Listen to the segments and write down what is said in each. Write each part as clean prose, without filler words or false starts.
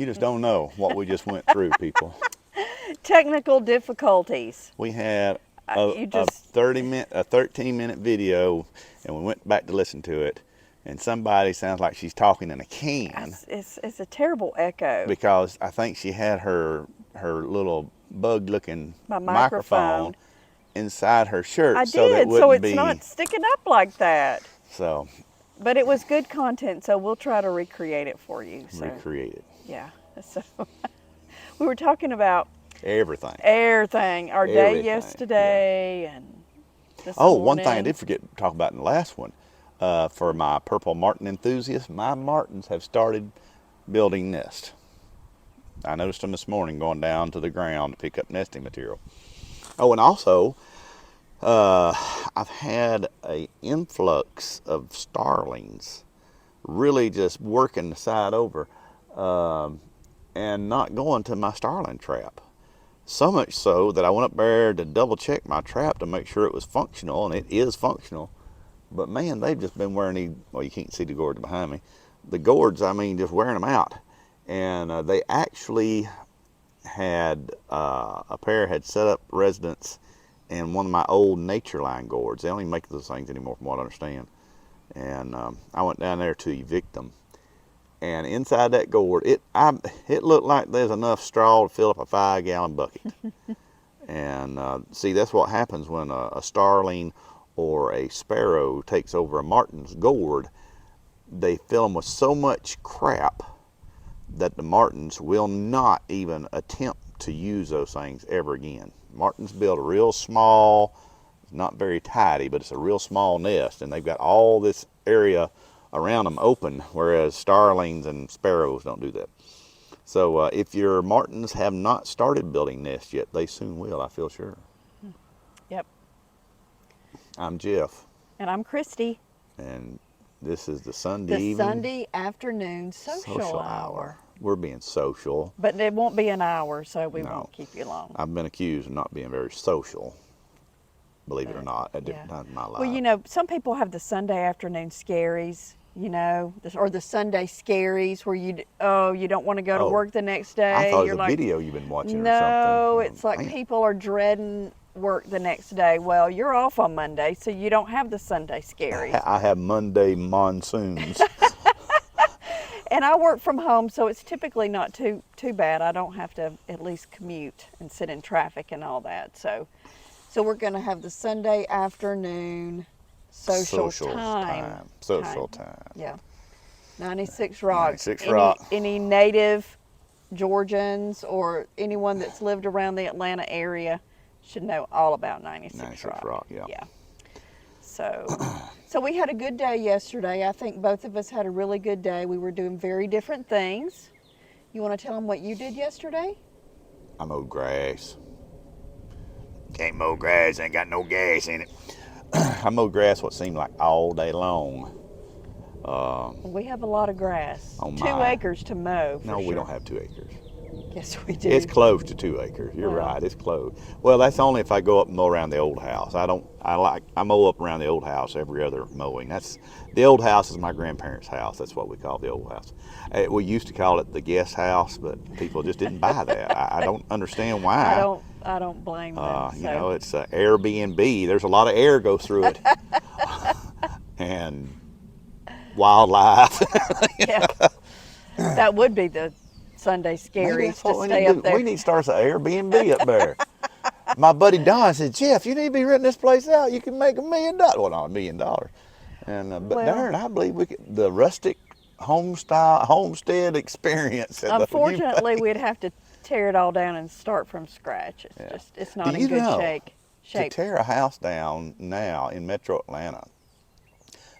You just don't know what we just went through, people. Technical difficulties. We had You just 13-minute video, and we went back to listen to it, and somebody sounds like she's talking in a can it's a terrible echo. because I think she had her little bug-looking My microphone inside her shirt, I so that did, it so wouldn't it's be not sticking up like that. so But it was good content, so we'll try to recreate it for you. So recreated. yeah. So we were talking about Everything. our day Everything, yesterday and this One thing I morning. did forget to talk about in the last one. For my purple martin enthusiasts, my martins have started building nests. I noticed them this morning going down to the ground to pick up nesting material. Oh, and also, I've had an influx of starlings really just working the side over and not going to my starling trap. So much so that I went up there to double check my trap to make sure it was functional, and it is functional. But man, they've just been wearing these, well, you can't see the gourds behind me. The gourds, I mean, just wearing them out. And they actually had, a pair had set up residence in one of my old Nature Line gourds. They don't even make those things anymore from what I understand. And I went down there to evict them. And inside that gourd, it looked like there's enough straw to fill up a 5-gallon bucket. And see, that's what happens when a starling or a sparrow takes over a martin's gourd. They fill them with so much crap that the martins will not even attempt to use those things ever again. Martins build a real small, not very tidy, but it's a real small nest, and they've got all this area around them open, whereas starlings and sparrows don't do that. So if your martins have not started building nests yet, they soon will, I feel sure. Yep. I'm Jeff. And I'm Christy. And this is the Sunday Sunday afternoon social hour. We're being social. But it won't be an hour, so we No. won't keep you long. I've been accused of not being very social, believe it or not, at different times in my life. Well, you know, some people have the Sunday afternoon scaries, you know, or the Sunday scaries where you don't want to go to work the next day. I thought it You're was a like, video you've been watching or something. no, it's like Man. people are dreading work the next day. Well, you're off on Monday, so you don't have the Sunday scaries. I have Monday monsoons. And I work from home, so it's typically not too bad. I don't have to at least commute and sit in traffic and all that. So we're going to have the Sunday afternoon social time. Social time. Yeah. 96 Rock. 96 Rock. Any native Georgians or anyone that's lived around the Atlanta area should know all about 96 Rock. Yeah. Yeah. So we had a good day yesterday. I think both of us had a really good day. We were doing very different things. You want to tell them what you did yesterday? I mowed grass. Can't mow grass, ain't got no gas in it. I mowed grass what seemed like all day long. We have a lot of grass. Oh 2 my. acres to mow. No, we don't have 2 acres. Yes, we do. It's close to 2 acres. You're right. It's close. Well, that's only if I go up and mow around the old house. I mow up around the old house every other mowing. The old house is my grandparents' house. That's what we call the old house. We used to call it the guest house, but people just didn't buy that. I don't understand why. I don't blame them. You know, it's Airbnb. There's a lot of air goes through it, and wildlife. Yeah, that would be the Sunday scaries to stay up there. We need to start an Airbnb up there. My buddy Don said, Jeff, you need to be renting this place out. You can make $1 million. Well, not $1 million. And but darn, I believe we could, the rustic homestead experience. Unfortunately, we'd have to tear it all down and start from scratch. It's not in good shape. To tear a house down now in Metro Atlanta,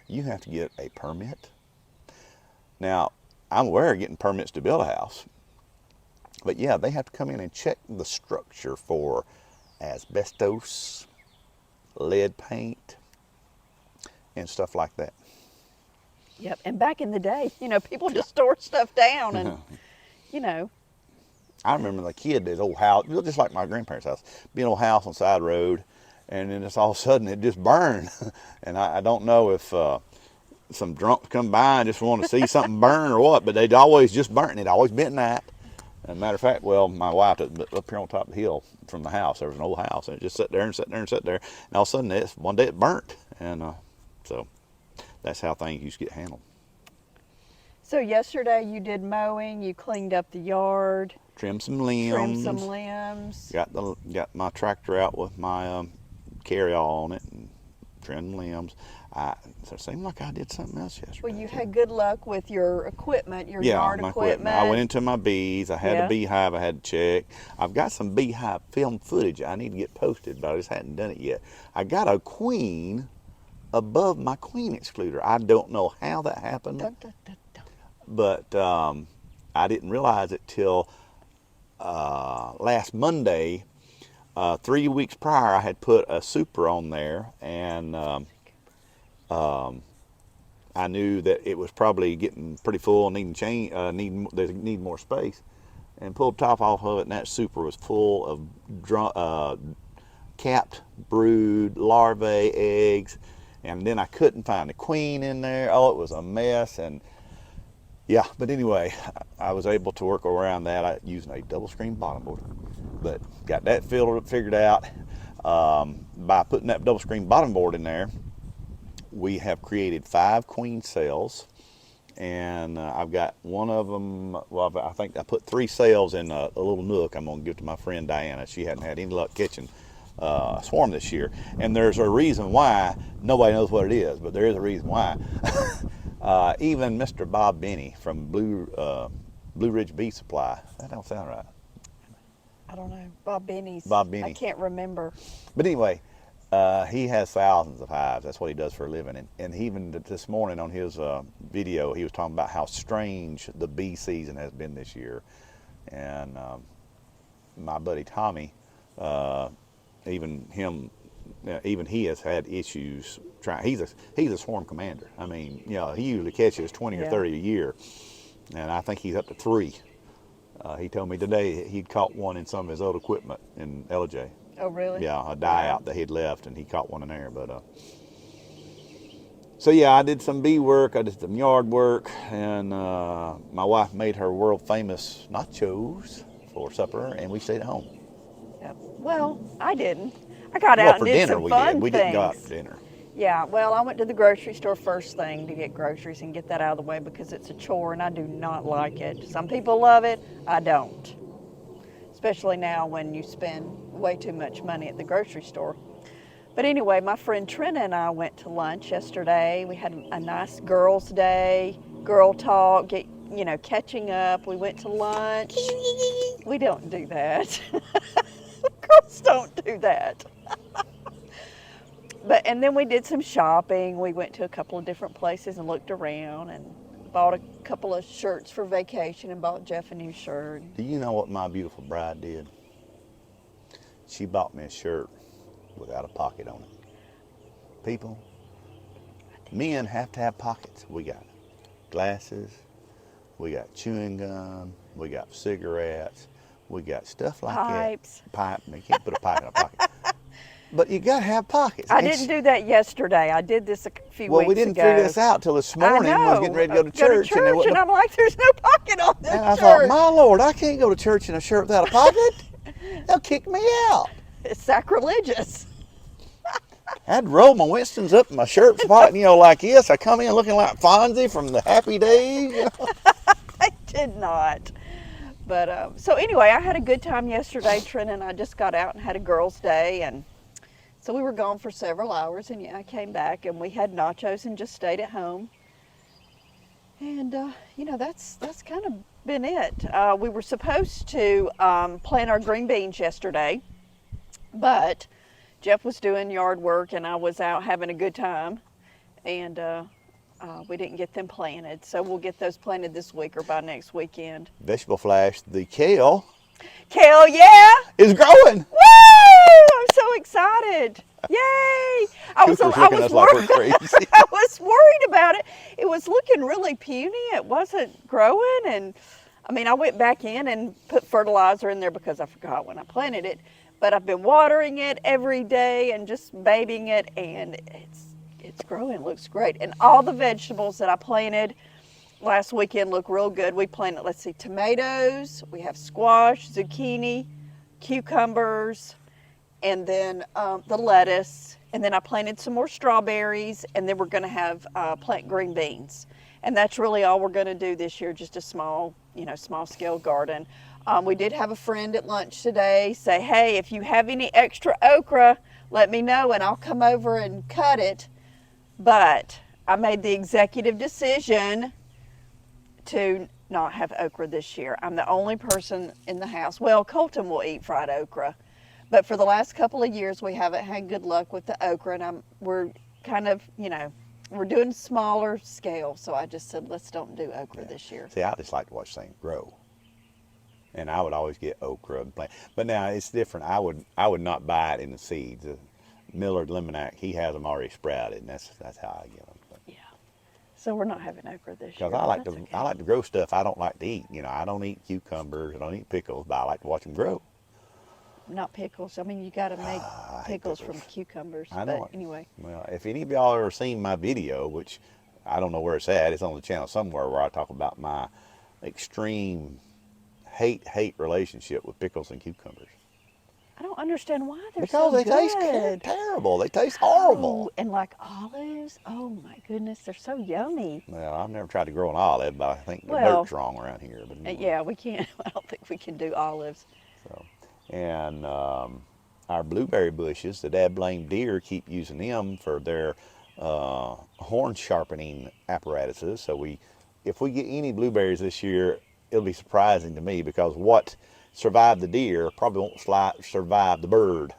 you have to get a permit. Now, I'm aware of getting permits to build a house. But yeah, they have to come in and check the structure for asbestos, lead paint, and stuff like that. Yep, and back in the day, you know, people just tore stuff down and, you know. I remember the kid, this old house, just like my grandparents' house, be an old house on the side of the road, and then just all of a sudden it just burned. And I don't know if some drunks come by and just want to see something burn or what, but they'd always just burn. It'd always been night. As a matter of fact, well, my wife, up here on top of the hill from the house, there was an old house, and it just sat there and sat there and sat there. And all of a sudden, one day it burnt. And so that's how things used to get handled. So yesterday you did mowing, you cleaned up the yard, Trimmed some limbs. trimmed some limbs. Got my tractor out with my carry-all on it and trimmed limbs. So it seemed like I did something else yesterday. Well, you had good luck with your equipment, your Yeah, yard my equipment. I went into my bees. I had Yeah. a beehive I had to check. I've got some beehive film footage I need to get posted, but I just hadn't done it yet. I got a queen above my queen excluder. I don't know how that happened, Dun, dun, dun, dun. but I didn't realize it till last Monday. 3 weeks prior, I had put a super on there, and I knew that it was probably getting pretty full, needing need more space, and pulled the top off of it, and that super was full of capped brood larvae eggs, and then I couldn't find the queen in there. Oh, it was a mess. And yeah, but anyway, I was able to work around that using a double screen bottom board, but got that figured out. By putting that double screen bottom board in there, we have created 5 queen cells, and I've got one of them. Well, I think I put 3 cells in a little nook. I'm gonna give to my friend Diana. She hadn't had any luck catching swarm this year, and there's a reason why. Nobody knows what it is, but there is a reason why. Even Mr. Bob Benny from Blue Ridge Bee Supply. That don't sound right. I don't know. Bob Benny's. Bob Benny. I can't remember. But anyway, he has thousands of hives. That's what he does for a living. And even this morning on his video, he was talking about how strange the bee season has been this year. And my buddy Tommy, even he has had issues trying. He's a swarm commander. I mean, he usually catches 20 or 30 a year, and I think he's up to 3. He told me today he'd caught one in some of his old equipment in LJ. Oh, really? Yeah, a die out that he'd left, and he caught one in there. But so yeah, I did some bee work, I did some yard work, and my wife made her world famous nachos for supper, and we stayed at home. Yep. Well, I didn't. I got out for and did dinner some we fun did. We things. didn't go out for dinner. Yeah, well, I went to the grocery store first thing to get groceries and get that out of the way because it's a chore and I do not like it. Some people love it, I don't. Especially now when you spend way too much money at the grocery store. But anyway, my friend Trina and I went to lunch yesterday. We had a nice girls' day, girl talk, catching up. We went to lunch. We don't do that. Girls don't do that. And then we did some shopping. We went to a couple of different places and looked around and bought a couple of shirts for vacation and bought Jeff a new shirt. Do you know what my beautiful bride did? She bought me a shirt without a pocket on it. People, men have to have pockets. We got glasses, we got chewing gum, we got cigarettes, we got stuff like Pipes. that. Pipe. You can't put a pipe in a pocket. But you got to have pockets. I didn't do that yesterday. I did this a few weeks ago. Well, we didn't figure this out till this morning. I know. We was getting ready to go to church. And I'm like, there's no pocket on this and I shirt. thought, my Lord, I can't go to church in a shirt without a pocket. They'll kick me out. It's sacrilegious. I had to roll my Winstons up in my shirt pocket, like this. I come in looking like Fonzie from the Happy Days. I did not. But so anyway, I had a good time yesterday. Trina and I just got out and had a girls' day, and so we were gone for several hours, and I came back and we had nachos and just stayed at home. And that's kind of been it. We were supposed to plant our green beans yesterday, but Jeff was doing yard work and I was out having a good time, and we didn't get them planted. So we'll get those planted this week or by next weekend. Vegetable Flash, the kale Kale, yeah! is growing. Woo! I'm so excited. Yay! I was Cooper's looking at us like we're crazy. I was worried about it. It was looking really puny. It wasn't growing, and I went back in and put fertilizer in there because I forgot when I planted it. But I've been watering it every day and just babying it, and it's growing. It looks great. And all the vegetables that I planted last weekend look real good. We planted, let's see, tomatoes, we have squash, zucchini, cucumbers, and then the lettuce. And then I planted some more strawberries, and then we're going to have plant green beans. And that's really all we're going to do this year, just a small, small scale garden. We did have a friend at lunch today say, hey, if you have any extra okra, let me know and I'll come over and cut it. But I made the executive decision to not have okra this year. I'm the only person in the house. Well, Colton will eat fried okra. But for the last couple of years, we haven't had good luck with the okra, and we're kind of, we're doing smaller scale. So I just said, let's don't do okra this year. See, I just like to watch things grow, and I would always get okra and plant. But now it's different. I would not buy it in the seeds. Millard Lemonac, he has them already sprouted, and that's how I get them. But, yeah. So we're not having okra this year. because I like to grow stuff I don't like to eat. I don't eat cucumbers, I don't eat pickles, but I like to watch them grow. Not pickles. I mean, you got to make pickles from cucumbers. I know. But anyway. Well, if any of y'all ever seen my video, which I don't know where it's at, it's on the channel somewhere, where I talk about my extreme hate relationship with pickles and cucumbers. I don't understand why they're Because so they taste terrible. They taste horrible. Oh, and like olives. Oh my goodness, they're so yummy. Well, I've never tried to grow an olive, but I think the dirt's wrong around here. But anyway. Yeah, we can't. I don't think we can do olives. So, and our blueberry bushes, the dad blame deer keep using them for their horn sharpening apparatuses. So if we get any blueberries this year, it'll be surprising to me, because what survived the deer probably won't survive the bird.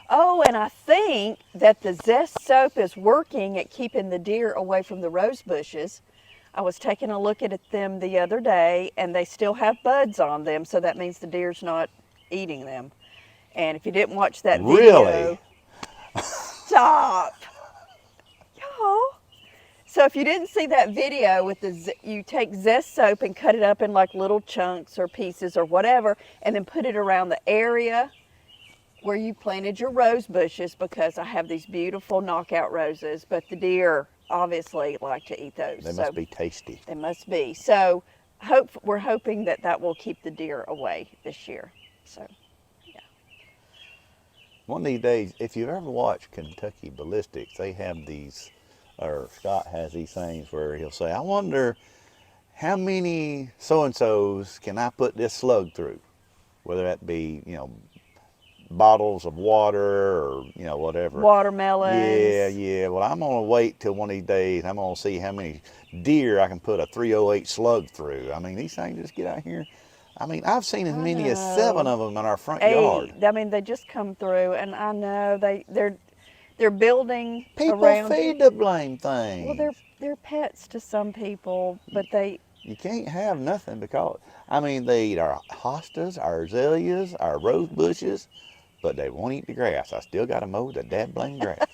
Oh, and I think that the Zest soap is working at keeping the deer away from the rose bushes. I was taking a look at them the other day, and they still have buds on them, so that means the deer's not eating them. And if you didn't watch that video... Really? Stop! Y'all. So if you didn't see that video with you take Zest soap and cut it up in like little chunks or pieces or whatever, and then put it around the area where you planted your rose bushes, because I have these beautiful knockout roses, but the deer obviously like to eat those. They must be tasty. They must be. So we're hoping that will keep the deer away this year. So, yeah. One of these days, if you've ever watched Kentucky Ballistics, they have these, or Scott has these things where he'll say, I wonder how many so-and-sos can I put this slug through? Whether that be, bottles of water or, whatever. Watermelons. Yeah. Well, I'm going to wait till one of these days. I'm going to see how many deer I can put a 308 slug through. I mean, these things just get out here. I mean, I've seen as many as 7 of them in our front yard. I mean, they just come through, and I know they're building people around. Feed the blame things. Well, they're pets to some people, but you can't have nothing, because they eat our hostas, our azaleas, our rose bushes, but they won't eat the grass. I still got to mow the dad blame grass.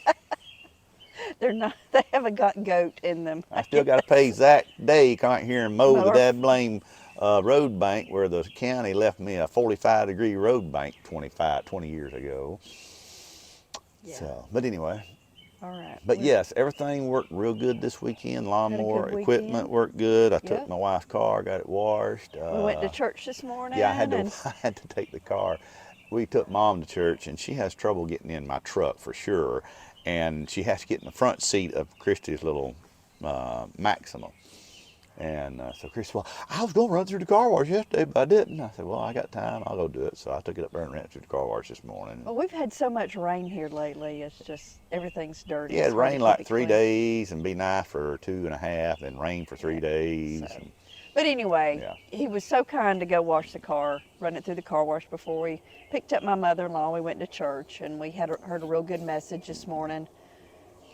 They haven't got goat in them. I still got to pay Zach Day to come out here and mow the dad blame road bank, where the county left me a 45-degree road bank 20 years ago. Yeah. So, but anyway. All right. But yes, everything worked real good this weekend. Lawnmower equipment weekend. Worked good. I took my wife's car, got it washed. We went to church this morning. Yeah, I had to take the car. We took Mom to church, and she has trouble getting in my truck for sure. And she has to get in the front seat of Christy's little Maxima. And so Chris said, well, I was going to run through the car wash yesterday, but I didn't. I said, well, I got time. I'll go do it. So I took it up there and ran through the car wash this morning. Well, we've had so much rain here lately. It's just, everything's dirty. Yeah, it rained like 3 days and be nice for 2.5, and rain for 3 days. So. But anyway, he was so kind to go wash the car, run it through the car wash before we picked up my mother-in-law. We went to church, and we heard a real good message this morning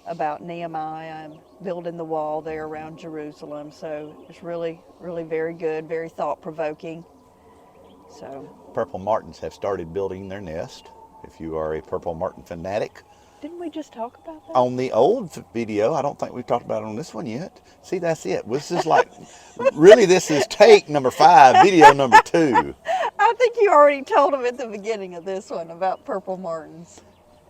about Nehemiah and building the wall there around Jerusalem. So it's really, really very good, very thought-provoking. So Purple martins have started building their nest. If you are a purple martin fanatic. Didn't we just talk about that? On the old video, I don't think we've talked about it on this one yet. See, that's it. This is like, really, this is take number 5, video number 2. I think you already told them at the beginning of this one about purple martins.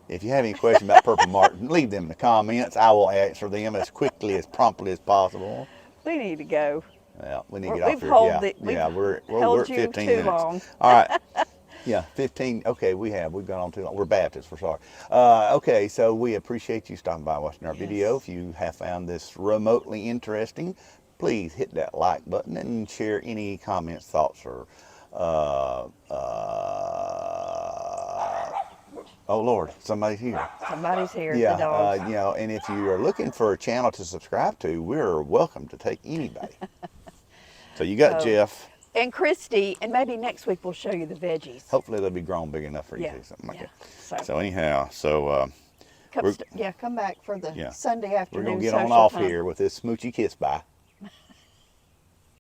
If you have any questions about purple martin, leave them in the comments. I will answer them as quickly, as promptly as possible. We need to go. Yeah, we need to get We've off here. held Yeah, the, we've yeah, we're held at you 15 too minutes. long. All right. Yeah, 15. Okay, we've gone on too long. We're Baptists. We're sorry. Okay, so we appreciate you stopping by watching our video. Yes. If you have found this remotely interesting, please hit that like button and share any comments, thoughts, or oh Lord, somebody's here. Somebody's here, the Yeah, dogs. and if you are looking for a channel to subscribe to, we're welcome to take anybody. So you got Oh, Jeff. and Christy, and maybe next week we'll show you the veggies. Hopefully they'll be grown big enough for you Yeah, to do something like yeah. that. So anyhow, so we're Come back for the yeah Sunday we're gonna afternoon get on social off time. here with this smoochy kiss bye.